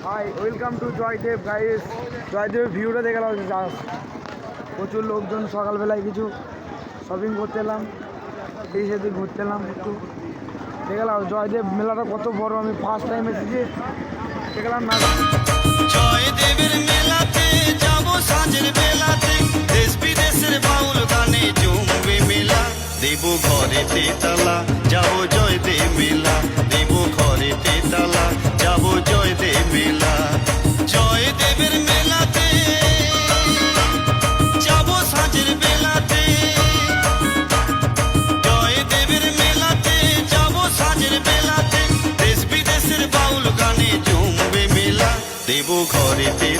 High welcome to Joydeb guys. জয়দেবের ভিউটা দেখে গেলাম, প্রচুর লোকজন। সকালবেলায় কিছু শপিং করতে এলাম, এই সাথে ঘুরতে এলাম একটু। দেখলাম জয়দেব মেলাটা কত বড়, আমি ফার্স্ট টাইম এসেছি, দেখলাম না। জয়দেবের মেলাতে যাব সাঁঝের বেলাতে, দেশ বিদেশের বাউল গানে জমবে মেলা। দেব ঘরেতে তালা, যাবো জয়দেব মেলা। দেব ঘরেতে তালা, যাবো জয়দেব মেলা। জয়দেবের মেলাতে যাব সাঁঝের বেলাতে, জয়দেবের মেলাতে যাব সাঁঝের বেলাতে, দেশ বিদেশের বাউল গানে জমবে মেলা। দেব ঘরেতে